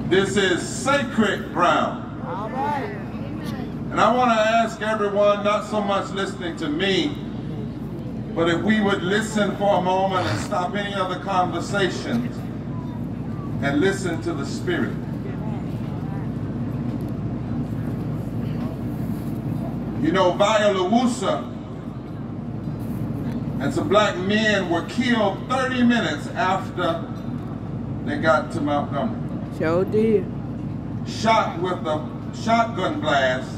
This is sacred ground. And I want to ask everyone, not so much listening to me, but if we would listen for a moment and stop any other conversations and listen to the Spirit. You know, Via Lawusa and some black men were killed 30 minutes after they got to Montgomery. Sure did. Shot with a shotgun blast.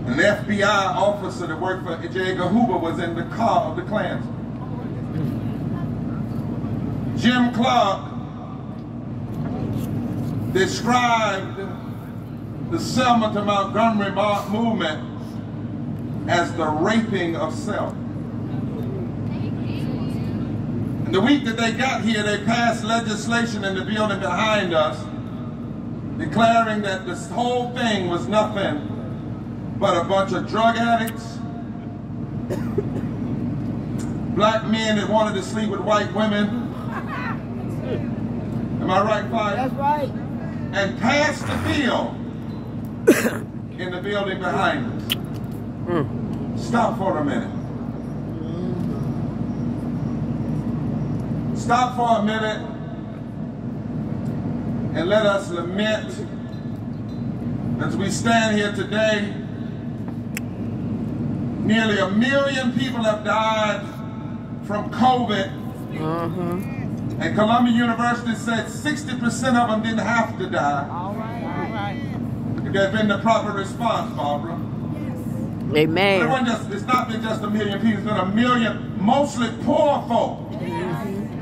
An FBI officer that worked for J. Edgar Hoover was in the car of the Klansmen. Jim Clark described the Selma to Montgomery movement as the raping of self. And the week that they got here, they passed legislation in the building behind us declaring that this whole thing was nothing but a bunch of drug addicts, black men that wanted to sleep with white women. Am I right, Fire? That's right. And passed the bill in the building behind us. Stop for a minute. Stop for a minute and let us lament as we stand here today. Nearly 1 million people have died from COVID. And Columbia University said 60% of them didn't have to die. All right. If there'd been the proper response, Barbara. Amen. It's not been just 1 million people, it's been 1 million, mostly poor folk.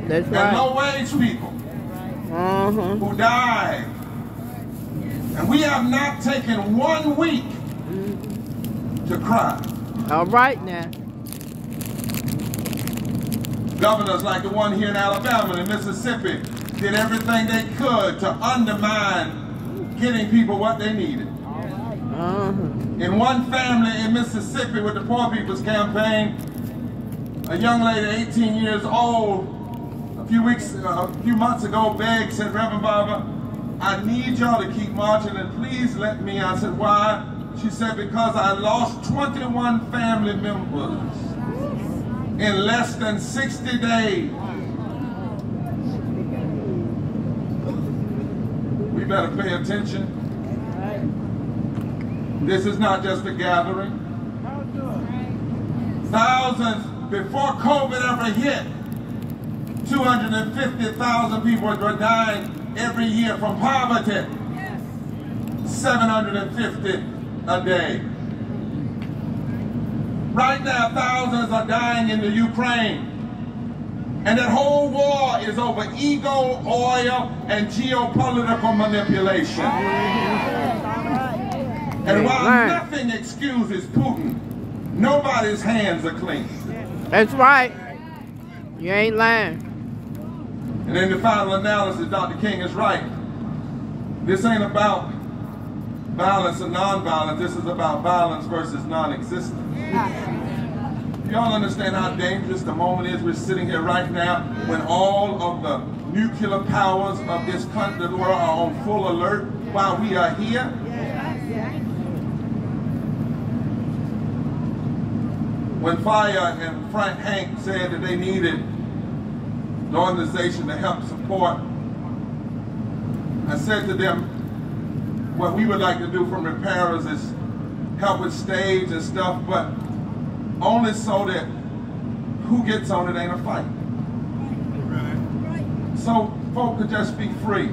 That's right. And low-wage people who died. And we have not taken 1 week to cry. All right now. Governors like the one here in Alabama and Mississippi did everything they could to undermine getting people what they needed. In one family in Mississippi with the Poor People's Campaign, a young lady, 18 years old, a few months ago begged, said, "Reverend Barber, I need y'all to keep marching and please let me." I said, "Why?" She said, "Because I lost 21 family members in less than 60 days. We better pay attention. This is not just a gathering. Thousands, before COVID ever hit, 250,000 people were dying every year from poverty. 750 a day. Right now, thousands are dying in the Ukraine. And that whole war is over ego, oil, and geopolitical manipulation. And while nothing excuses Putin, nobody's hands are clean. That's right. You ain't lying. And in the final analysis, Dr. King is right. This ain't about violence or non-violence. This is about violence versus non-existence. Y'all understand how dangerous the moment is? We're sitting here right now when all of the nuclear powers of this country, the world, are on full alert while we are here. When Fire and Frank Hank said that they needed the organization to help support, I said to them, what we would like to do from repairers is help with stage and stuff, but only so that who gets on it ain't a fight. So folk could just be free.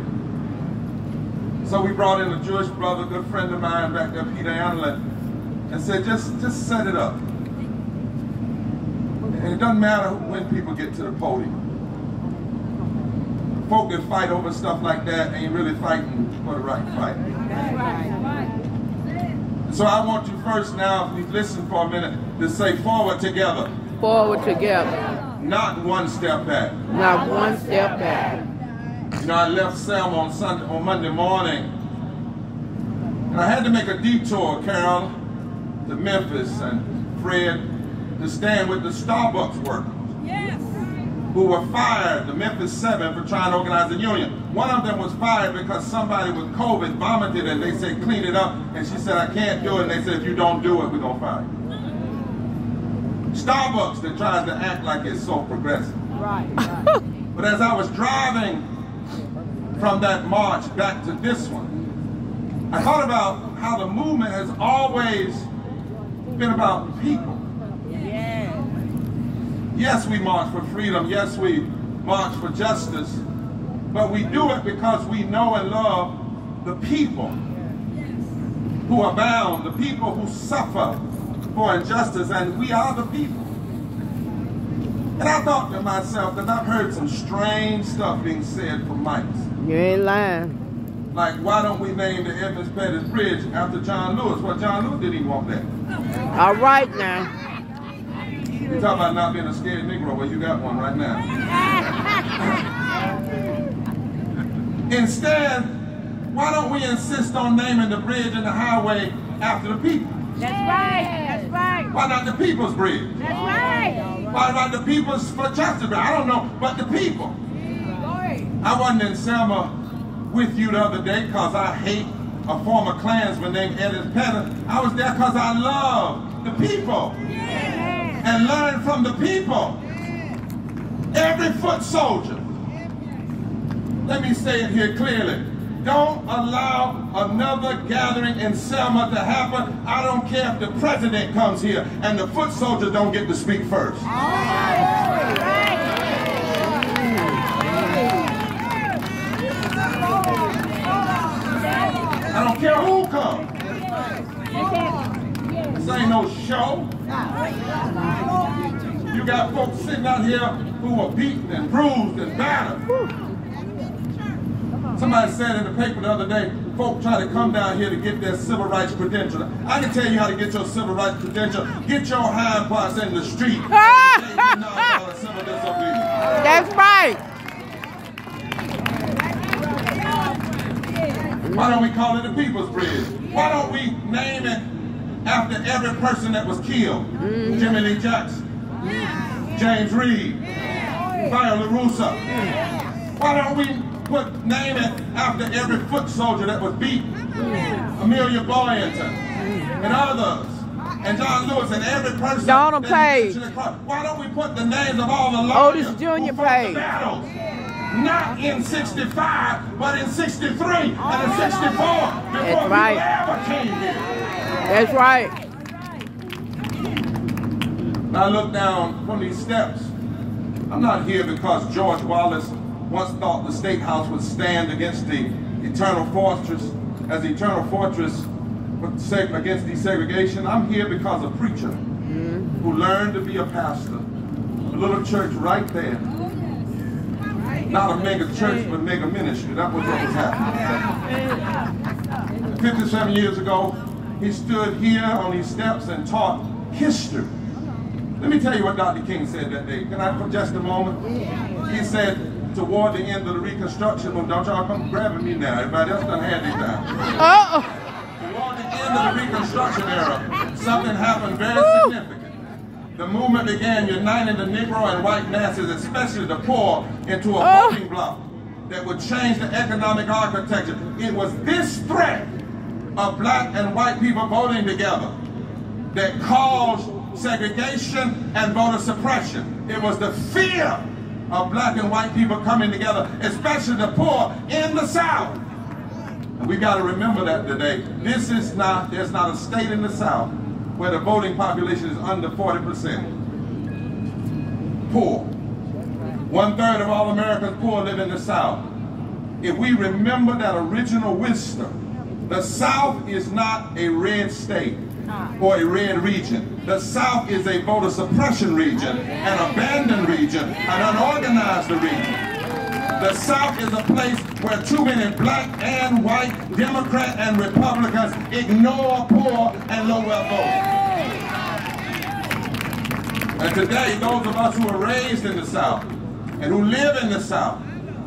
So we brought in a Jewish brother, good friend of mine back there, Peter Anlin, and said, just set it up. And it doesn't matter when people get to the podium. Folk that fight over stuff like that ain't really fighting for the right fight. So I want you first now, if you listen for a minute, to say forward together. Forward together. Not one step back. Not one step back. You know, I left Selma on Monday morning, and I had to make a detour, Carol, to Memphis and Fred, to stand with the Starbucks workers. Yes. who were fired, the Memphis 7, for trying to organize a union. One of them was fired because somebody with COVID vomited and they said, clean it up. And she said, I can't do it. And they said, if you don't do it, we're going to fire you. Starbucks that tries to act like it's so progressive. Right. But as I was driving from that march back to this one, I thought about how the movement has always been about people. Yes, we march for freedom. Yes, we march for justice. But we do it because we know and love the people who are bound, the people who suffer for injustice, and we are the people. And I thought to myself, because I've heard some strange stuff being said from mics. You ain't lying. Like, why don't we name the Evans Pettis Bridge after John Lewis? Well, John Lewis didn't even want that. All right now. You talk about not being a scared Negro, well, you got one right now. Instead, why don't we insist on naming the bridge and the highway after the people? That's right. That's right. Why not the People's Bridge? That's right. Why not the People's for Justice Bridge? I don't know, but the people. I wasn't in Selma with you the other day because I hate a former Klansman named Evans Pettis. I was there because I love the people. And learn from the people. Every foot soldier. Let me say it here clearly. Don't allow another gathering in Selma to happen. I don't care if the president comes here and the foot soldiers don't get to speak first. I don't care who comes. This ain't no show. You got folks sitting out here who are beaten and bruised and battered. Somebody said in the paper the other day, folk try to come down here to get their civil rights credential. I can tell you how to get your civil rights credential. Get your hind parts in the street. That's right. Why don't we call it the People's Bridge? Why don't we name it after every person that was killed? Jimmy Lee Jackson, James Reed, Viola Russo. Why don't we name it after every foot soldier that was beaten? Amelia Boynton and others, and John Lewis and every person. Donald Page. Why don't we put the names of all the lawyers Otis Jr. who fought Page. the battles? Not in 65, but in 63 and in 64 before we ever came here. That's right. I look down from these steps. I'm not here because George Wallace once thought the State House would stand against the eternal fortress, as the eternal fortress against desegregation. I'm here because a preacher who learned to be a pastor, a little church right there. Not a mega church, but mega ministry. That was what was happening. 57 years ago, he stood here on these steps and taught history. Let me tell you what Dr. King said that day. Can I for just a moment? He said, toward the end of the Reconstruction movement, don't y'all come grabbing me now. Everybody else done had their time. Toward the end of the Reconstruction era, something happened very significant. The movement began uniting the Negro and white masses, especially the poor, into a voting bloc that would change the economic architecture. It was this threat of black and white people voting together that caused segregation and voter suppression. It was the fear of black and white people coming together, especially the poor in the South. And we got to remember that today. There's not a state in the South where the voting population is under 40%. Poor. 1/3 of all Americans poor live in the South. If we remember that original wisdom, the South is not a red state or a red region. The South is a voter suppression region, an abandoned region, an unorganized region. The South is a place where too many black and white, Democrat and Republicans ignore poor and low-wealth voters. And today, those of us who are raised in the South and who live in the South,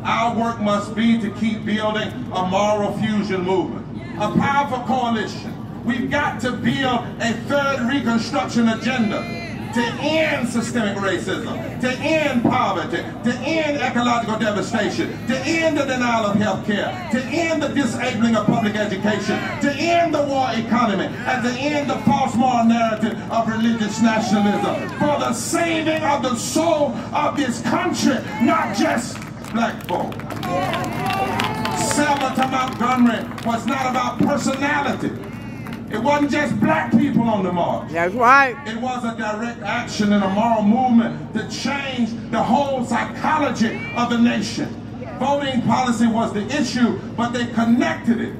our work must be to keep building a moral fusion movement, a powerful coalition. We've got to build a third Reconstruction agenda to end systemic racism, to end poverty, to end ecological devastation, to end the denial of health care, to end the disabling of public education, to end the war economy, and to end the false moral narrative of religious nationalism, for the saving of the soul of this country, not just black folk. Selma to Montgomery was not about personality. It wasn't just black people on the march. That's right. It was a direct action and a moral movement to change the whole psychology of the nation. Voting policy was the issue, but they connected it.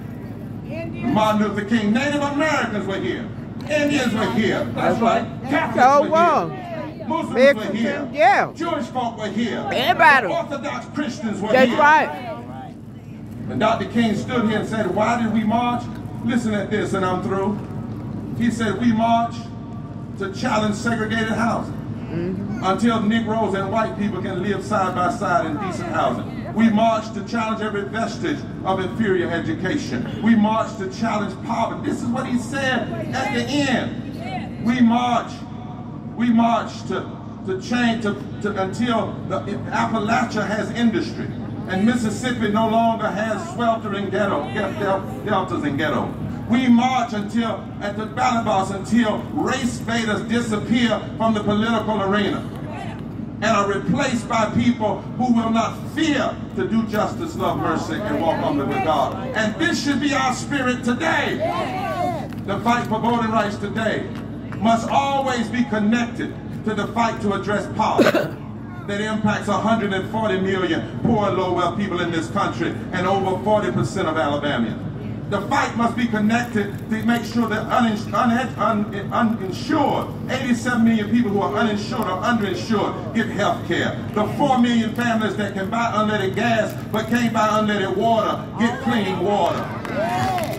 Martin Luther King, Native Americans were here. Indians were here. That's right. Catholics were here. Muslims were here. Yeah. Jewish folk were here. Everybody. Orthodox Christians were That's here. right. And Dr. King stood here and said, why did we march? Listen at this and I'm through. He said, we march to challenge segregated housing until Negroes and white people can live side by side in decent housing. We march to challenge every vestige of inferior education. We march to challenge poverty. This is what he said at the end. We march to change until Appalachia has industry. And Mississippi no longer has sweltering deltas and ghettos. We march until, at the ballot box, until race baiters disappear from the political arena and are replaced by people who will not fear to do justice, love, mercy, and walk humbly with God. And this should be our spirit today. The fight for voting rights today must always be connected to the fight to address poverty that impacts 140 million poor and low-wealth people in this country and over 40% of Alabamians. The fight must be connected to make sure that uninsured, 87 million people who are uninsured or underinsured get health care. The 4 million families that can buy unleaded gas but can't buy unleaded water get clean water.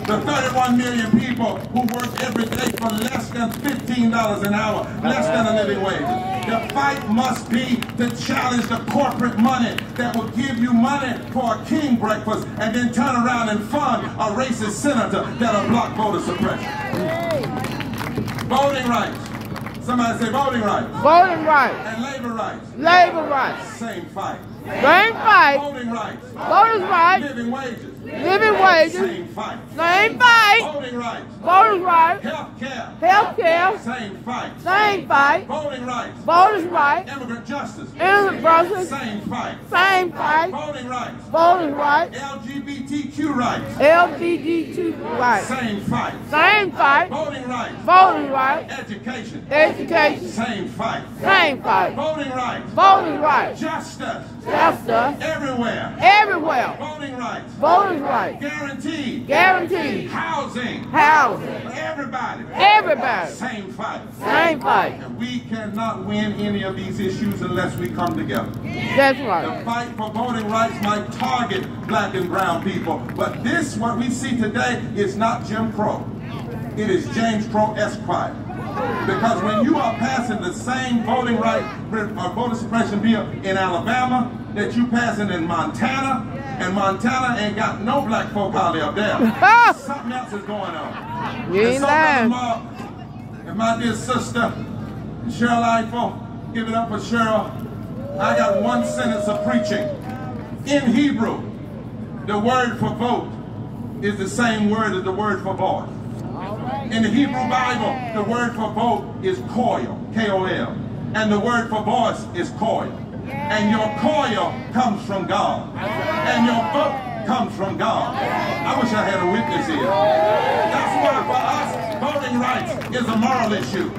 The 31 million people who work every day for less than $15 an hour, less than a living wage. The fight must be to challenge the corporate money that will give you money for a king breakfast and then turn around and fund a racist senator that'll block voter suppression. Voting rights. Somebody say voting rights. Voting rights. And labor rights. Labor rights. Same fight. Same fight. Voting rights. Voters' rights. Living wages. Living wages. Same fight. Same fight. Voting rights. Voters' rights. Health care. Health care. Same fight. Same fight. Voting rights. Voters' rights. Immigrant justice. Immigrant justice. Same fight. Same fight. Voting rights. Voters' rights. LGBTQ rights. LGBT rights. Same fight. Same fight. Voting rights. Voters' rights. Education. Education. Same fight. Same fight. Voting rights. Voters' rights. Justice. Justice. Everywhere. Everywhere. Voting rights. Voters' rights. Guaranteed. Guaranteed. Housing. Housing. For everybody. Everybody. Same fight. Same fight. And we cannot win any of these issues unless we come together. That's The right. fight for voting rights might target black and brown people, but this, what we see today, is not Jim Crow. It is James Crow Esquire. Because when you are passing the same voting right or voter suppression bill in Alabama that you passing in Montana, and Montana ain't got no black folk hardly up there. Something else is going on. You ain't lying. And my dear sister, Cheryl Eiffel, give it up for Cheryl. I got one sentence of preaching. In Hebrew, the word for vote is the same word as the word for voice. In the Hebrew Bible, the word for vote is koil, K-O-L. And the word for voice is koil. And your koil comes from God. And your vote comes from God. I wish I had a witness here. That's why for us, voting rights is a moral issue.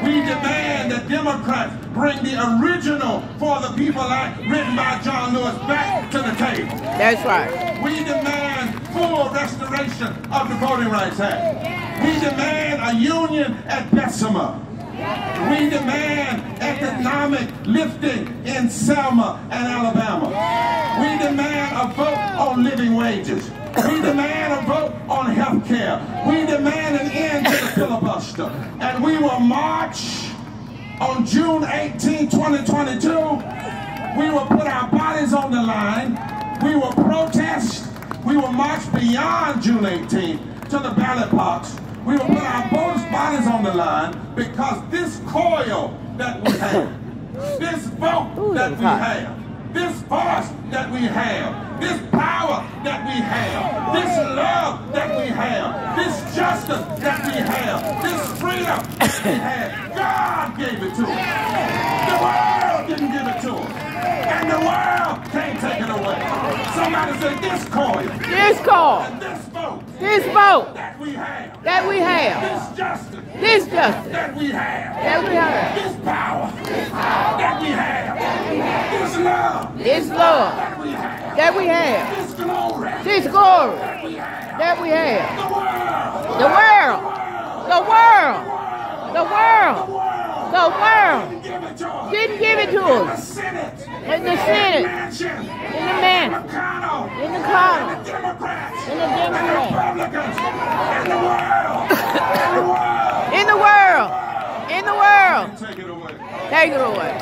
We demand that Democrats bring the original For the People Act written by John Lewis back to the table. That's right. We demand full restoration of the Voting Rights Act. We demand a union at Bessemer. We demand economic lifting in Selma and Alabama. We demand a vote on living wages. We demand a vote on health care. We demand an end to the filibuster. And we will march on June 18, 2022. We will put our bodies on the line. We will protest. We will march beyond June 18 to the ballot box. We will put our bodies on the line because this coil that we have, this vote that we have, this voice that we have, this power that we have, this love that we have, this justice that we have, this freedom that we have, God gave it to us. The world didn't give it to us. And the world can't take it away. Somebody say discord. Discord. This vote that we have. This justice That we have. This power that we have. This love that we have. This glory that we have. The world Didn't give it to us. In the Senate, in the Mansion, in the Congress, in the Democrats, in the world. Take it away.